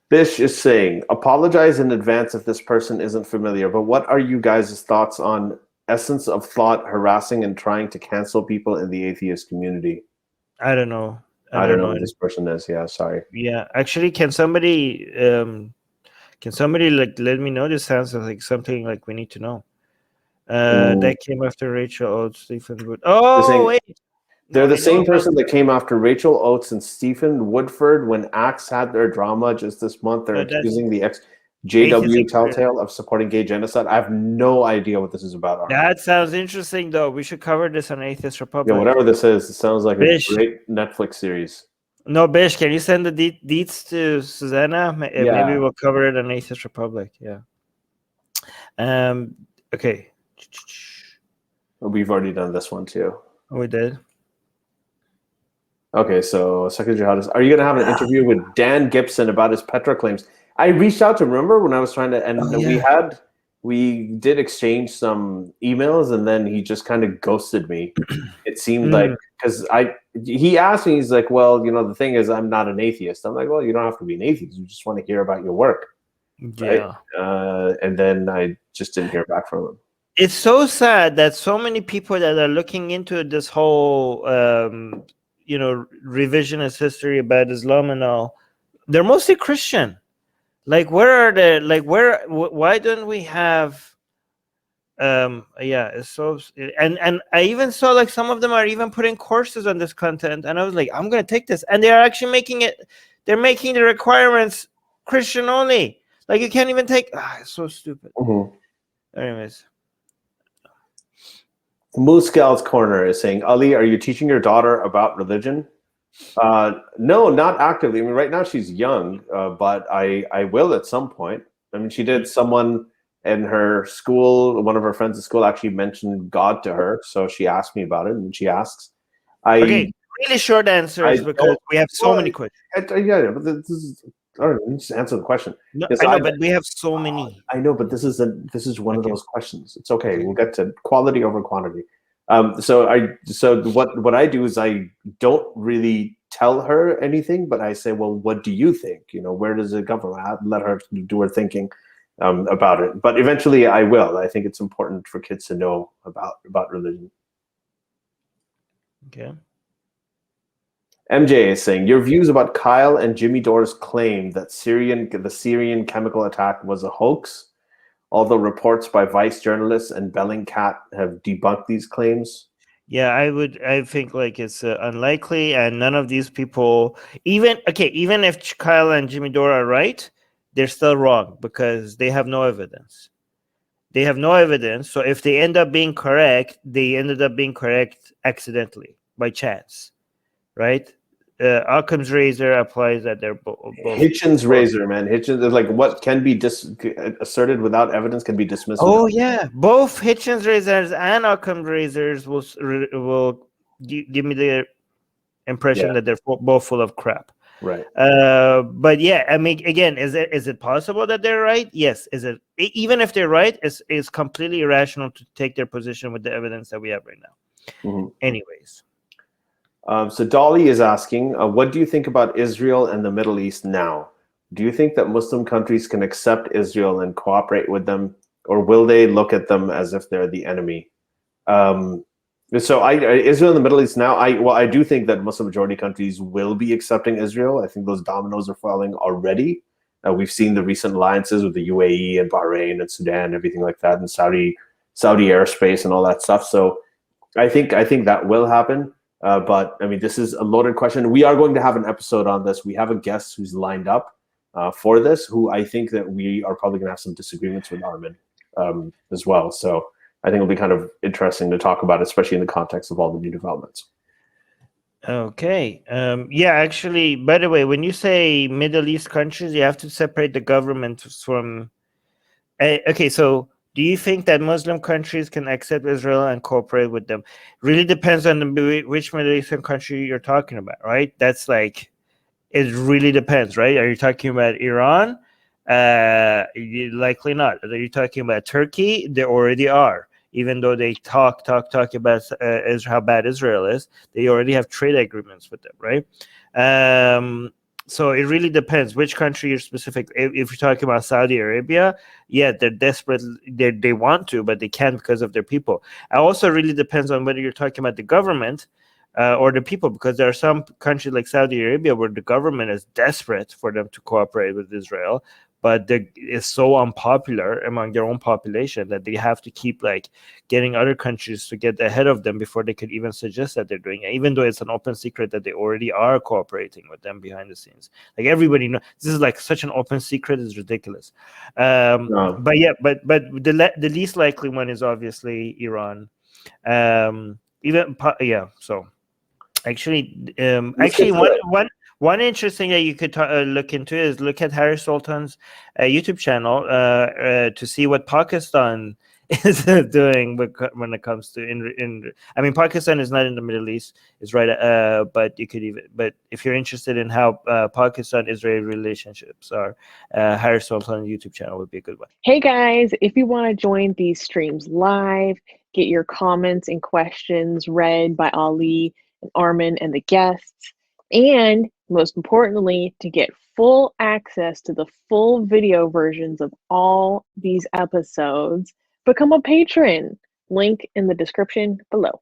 Bish is saying, apologize in advance if this person isn't familiar, but what are you guys' thoughts on essence of thought harassing and trying to cancel people in the atheist community? I don't know. I don't know who this person is. Yeah, sorry. Yeah, actually, can somebody like let me know? This sounds like something like we need to know. That came after Rachel Oates, Stephen Wood. Oh wait, they're the same person that came after Rachel Oates and Stephen Woodford when Axe had their drama just this month. They're accusing the JW Telltale of supporting gay genocide. I have no idea what this is about. That sounds interesting, though. We should cover this on Atheist Republic. Yeah, whatever this is, it sounds like a great Netflix series. No, Bish, can you send the deets to Susanna? Maybe we'll cover it on Atheist Republic. Yeah. Okay. We've already done this one too. Oh, we did. Okay, so Secular Jihadists. Are you going to have an interview with Dan Gibson about his Petra claims? I reached out to him, remember, when I was trying to, and we did exchange some emails, and then he just kind of ghosted me. It seemed like, because he asked me, he's like, well, the thing is, I'm not an atheist. I'm like, well, you don't have to be an atheist. You just want to hear about your work. Yeah. Right? And then I just didn't hear back from him. It's so sad that so many people that are looking into this whole, revisionist history about Islam and all, they're mostly Christian. Like, why don't we have it's so, and I even saw like some of them are even putting courses on this content, and I was like, I'm gonna take this, and they're actually they're making the requirements Christian only. Like, you can't even take it's so stupid. Anyways, Moose Gal's Corner is saying, Ali, are you teaching your daughter about religion? No, not actively. I mean, right now she's young, but I will at some point. I mean, she did. Someone in her school, one of her friends at school, actually mentioned God to her, so she asked me about it, and she asks. Okay, really short answers because we have so many questions. Yeah, but this is. All right, just answer the question. No, I know, but we have so many. I know, but this is one of those questions. It's okay. We'll get to quality over quantity. So what I do is I don't really tell her anything, but I say, well, what do you think? Where does it come from? I let her do her thinking about it. But eventually I will. I think it's important for kids to know about religion. Okay. MJ is saying, your views about Kyle and Jimmy Dore's claim that the Syrian chemical attack was a hoax, although reports by Vice journalists and Bellingcat have debunked these claims? Yeah, I think like it's unlikely, and none of these people, even if Kyle and Jimmy Dore are right, they're still wrong because they have no evidence. They have no evidence. So if they end up being correct, they ended up being correct accidentally, by chance, right? Occam's razor applies that they're both. Hitchens' razor, man. Hitchens is like what can be asserted without evidence can be dismissed. Oh yeah, both Hitchens' razors and Occam's razors will give me the impression that they're both full of crap. Right. But yeah, I mean, again, is it possible that they're right? Yes. Is it, even if they're right, it's completely irrational to take their position with the evidence that we have right now. Anyways. So Dolly is asking, what do you think about Israel and the Middle East now? Do you think that Muslim countries can accept Israel and cooperate with them, or will they look at them as if they're the enemy? So Israel and the Middle East now, I do think that Muslim majority countries will be accepting Israel. I think those dominoes are falling already. We've seen the recent alliances with the UAE and Bahrain and Sudan, everything like that, and Saudi airspace and all that stuff. So I think that will happen. But I mean, this is a loaded question. We are going to have an episode on this. We have a guest who's lined up for this, who I think that we are probably going to have some disagreements with Armin as well. So I think it'll be kind of interesting to talk about, especially in the context of all the new developments. Okay. Yeah, actually, by the way, when you say Middle East countries, you have to separate the government from... okay, so... Do you think that Muslim countries can accept Israel and cooperate with them? Really depends on which Middle Eastern country you're talking about, right? That's like, it really depends, right? Are you talking about Iran? Likely not. Are you talking about Turkey? They already are. Even though they talk about how bad Israel is, they already have trade agreements with them, right? So it really depends which country you're specific. If you're talking about Saudi Arabia, yeah, they're desperate. They want to, but they can't because of their people. It also really depends on whether you're talking about the government or the people, because there are some countries like Saudi Arabia where the government is desperate for them to cooperate with Israel, but it's so unpopular among their own population that they have to keep like getting other countries to get ahead of them before they could even suggest that they're doing it, even though it's an open secret that they already are cooperating with them behind the scenes. Like everybody knows, this is like such an open secret, it's ridiculous. No. But yeah, but the least likely one is obviously Iran. So actually, one interesting that you could look into is look at Harry Sultan's YouTube channel to see what Pakistan is doing when it comes to I mean, Pakistan is not in the Middle East, is right, but if you're interested in how Pakistan-Israel relationships are, Harry Sultan's YouTube channel would be a good one. Hey guys, if you want to join these streams live, get your comments and questions read by Ali and Armin and the guests, and most importantly, to get full access to the full video versions of all these episodes, become a patron. Link in the description below.